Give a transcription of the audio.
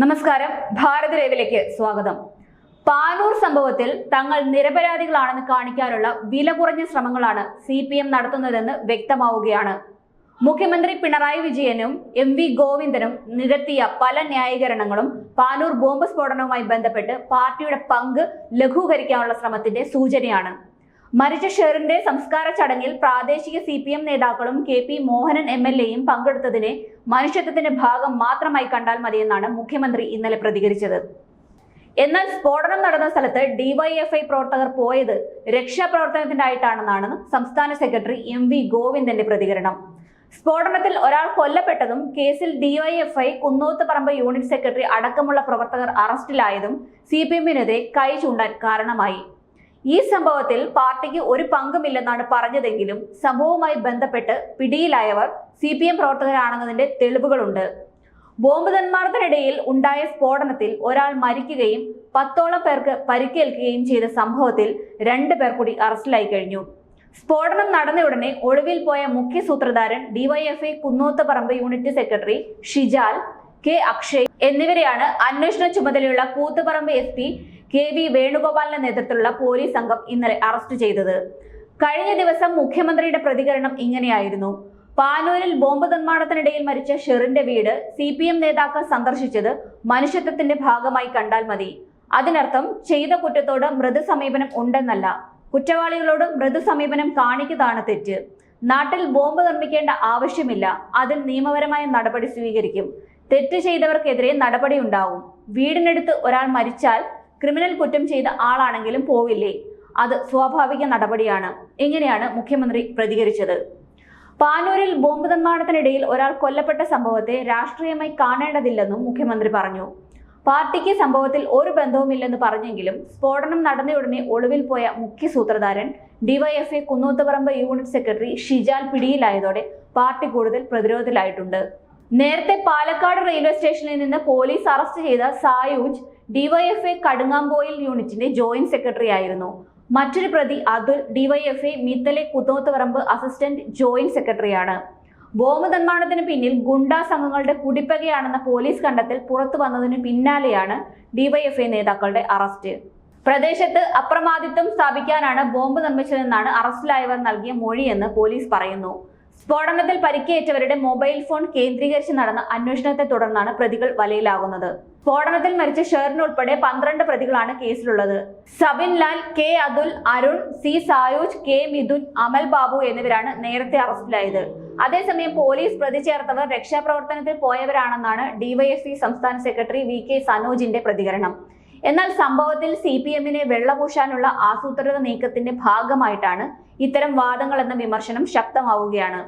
നമസ്കാരം, ഭാരത് ലൈവിലേക്ക് സ്വാഗതം. പാനൂർ സംഭവത്തിൽ തങ്ങൾ നിരപരാധികളാണെന്ന് കാണിക്കാനുള്ള വില കുറഞ്ഞ ശ്രമങ്ങളാണ് CPM നടത്തുന്നതെന്ന് വ്യക്തമാവുകയാണ്. മുഖ്യമന്ത്രി പിണറായി വിജയനും MV ഗോവിന്ദനും നിരത്തിയ പല ന്യായീകരണങ്ങളും പാനൂർ ബോംബ് സ്ഫോടനവുമായി ബന്ധപ്പെട്ട് പാർട്ടിയുടെ പങ്ക് ലഘൂകരിക്കാനുള്ള ശ്രമത്തിന്റെ സൂചനയാണ്. മരിച്ച ഷെറിന്റെ സംസ്കാര ചടങ്ങിൽ പ്രാദേശിക CPM നേതാക്കളും KP മോഹനൻ MLAയും പങ്കെടുത്തതിനെ മനുഷ്യത്വത്തിന്റെ ഭാഗം മാത്രമായി കണ്ടാൽ മതിയെന്നാണ് മുഖ്യമന്ത്രി ഇന്നലെ പ്രതികരിച്ചത്. എന്നാൽ സ്ഫോടനം നടന്ന സ്ഥലത്ത് DYFI പ്രവർത്തകർ പോയത് രക്ഷാപ്രവർത്തനത്തിനായിട്ടാണെന്നാണ് സംസ്ഥാന സെക്രട്ടറി MV ഗോവിന്ദന്റെ പ്രതികരണം. സ്ഫോടനത്തിൽ ഒരാൾ കൊല്ലപ്പെട്ടതും കേസിൽ DYFI കുന്നോത്തുപറമ്പ് യൂണിറ്റ് സെക്രട്ടറി അടക്കമുള്ള പ്രവർത്തകർ അറസ്റ്റിലായതും CPMനെതിരെ കൈ ചൂണ്ടാൻ കാരണമായി. ഈ സംഭവത്തിൽ പാർട്ടിക്ക് ഒരു പങ്കുമില്ലെന്നാണ് പറഞ്ഞതെങ്കിലും സംഭവവുമായി ബന്ധപ്പെട്ട് പിടിയിലായവർ CPM പ്രവർത്തകരാണെന്നതിന്റെ തെളിവുകളുണ്ട്. ബോംബ് നിർമ്മാണത്തിനിടയിൽ ഉണ്ടായ സ്ഫോടനത്തിൽ ഒരാൾ മരിക്കുകയും 10ഓളം പേർക്ക് പരിക്കേൽക്കുകയും ചെയ്ത സംഭവത്തിൽ 2 പേർ കൂടി അറസ്റ്റിലായി കഴിഞ്ഞു. സ്ഫോടനം നടന്നയുടനെ ഒളിവിൽ പോയ മുഖ്യ സൂത്രധാരൻ DYFI Kunnothuparamba unit secretary Shijal, K Akshay എന്നിവരെയാണ് അന്വേഷണ ചുമതലയുള്ള കൂത്തുപറമ്പ് SP KV വേണുഗോപാലിന്റെ നേതൃത്വത്തിലുള്ള പോലീസ് സംഘം ഇന്നലെ അറസ്റ്റ് ചെയ്തത്. കഴിഞ്ഞ ദിവസം മുഖ്യമന്ത്രിയുടെ പ്രതികരണം ഇങ്ങനെയായിരുന്നു: പാനൂരിൽ ബോംബ് നിർമ്മാണത്തിനിടയിൽ മരിച്ച ഷെറിന്റെ വീട് CPM നേതാക്കൾ സന്ദർശിച്ചത് മനുഷ്യത്വത്തിന്റെ ഭാഗമായി കണ്ടാൽ മതി. അതിനർത്ഥം ചെയ്ത കുറ്റത്തോട് മൃദു സമീപനം ഉണ്ടെന്നല്ല, കുറ്റവാളികളോട് മൃദു സമീപനം കാണിക്കുന്നതാണ് തെറ്റ്. നാട്ടിൽ ബോംബ് നിർമ്മിക്കേണ്ട ആവശ്യമില്ല, അതിൽ നിയമപരമായ നടപടി സ്വീകരിക്കും. തെറ്റ് ചെയ്തവർക്കെതിരെ നടപടി ഉണ്ടാവും. വീടിനടുത്ത് ഒരാൾ മരിച്ചാൽ ക്രിമിനൽ കുറ്റം ചെയ്ത ആളാണെങ്കിലും പോവില്ലേ? അത് സ്വാഭാവിക നടപടിയാണ്. ഇങ്ങനെയാണ് മുഖ്യമന്ത്രി പ്രതികരിച്ചത്. പാനൂരിൽ ബോംബ് നിർമ്മാണത്തിനിടയിൽ ഒരാൾ കൊല്ലപ്പെട്ട സംഭവത്തെ രാഷ്ട്രീയമായി കാണേണ്ടതില്ലെന്നും മുഖ്യമന്ത്രി പറഞ്ഞു. പാർട്ടിക്ക് സംഭവത്തിൽ ഒരു ബന്ധവുമില്ലെന്ന് പറഞ്ഞെങ്കിലും സ്ഫോടനം നടന്നയുടനെ ഒളിവിൽ പോയ മുഖ്യ സൂത്രധാരൻ DYFI Kunnothuparamba unit secretary Shijal പിടിയിലായതോടെ പാർട്ടി കൂടുതൽ പ്രതിരോധത്തിലായിട്ടുണ്ട്. നേരത്തെ പാലക്കാട് റെയിൽവേ സ്റ്റേഷനിൽ നിന്ന് പോലീസ് അറസ്റ്റ് ചെയ്ത സായൂജ് DYFI കടുങ്ങാമ്പോയിൽ യൂണിറ്റിന്റെ ജോയിന്റ് സെക്രട്ടറി ആയിരുന്നു. മറ്റൊരു പ്രതി Athul DYFI Meethale Kunnothuparamba assistant joint സെക്രട്ടറിയാണ്. ബോംബ് നിർമ്മാണത്തിന് പിന്നിൽ ഗുണ്ടാ സംഘങ്ങളുടെ കുടിപ്പകയാണെന്ന പോലീസ് കണ്ടെത്തൽ പുറത്തു വന്നതിന് പിന്നാലെയാണ് DYFI നേതാക്കളുടെ അറസ്റ്റ്. പ്രദേശത്ത് അപ്രമാദിത്വം സ്ഥാപിക്കാനാണ് ബോംബ് നിർമ്മിച്ചതെന്നാണ് അറസ്റ്റിലായവർ നൽകിയ മൊഴിയെന്ന് പോലീസ് പറയുന്നു. സ്ഫോടനത്തിൽ പരിക്കേറ്റവരുടെ മൊബൈൽ ഫോൺ കേന്ദ്രീകരിച്ച് നടന്ന അന്വേഷണത്തെ തുടർന്നാണ് പ്രതികൾ വലയിലാകുന്നത്. സ്ഫോടനത്തിൽ മരിച്ച ഷെറിനുൾപ്പെടെ 12 പ്രതികളാണ് കേസിലുള്ളത്. Sabin Lal, K Atul, Arun, C Sayooj, K Mithun, അമൽ ബാബു എന്നിവരാണ് നേരത്തെ അറസ്റ്റിലായത്. അതേസമയം പോലീസ് പ്രതി ചേർത്തവർ രക്ഷാപ്രവർത്തനത്തിൽ പോയവരാണെന്നാണ് DYFI സംസ്ഥാന സെക്രട്ടറി VK സനോജിന്റെ പ്രതികരണം. എന്നാൽ സംഭവത്തിൽ CPMനെ വെള്ളപൂശാനുള്ള ആസൂത്രിത നീക്കത്തിന്റെ ഭാഗമായിട്ടാണ് ഇത്തരം വാദങ്ങളെന്ന വിമർശനം ശക്തമാവുകയാണ്.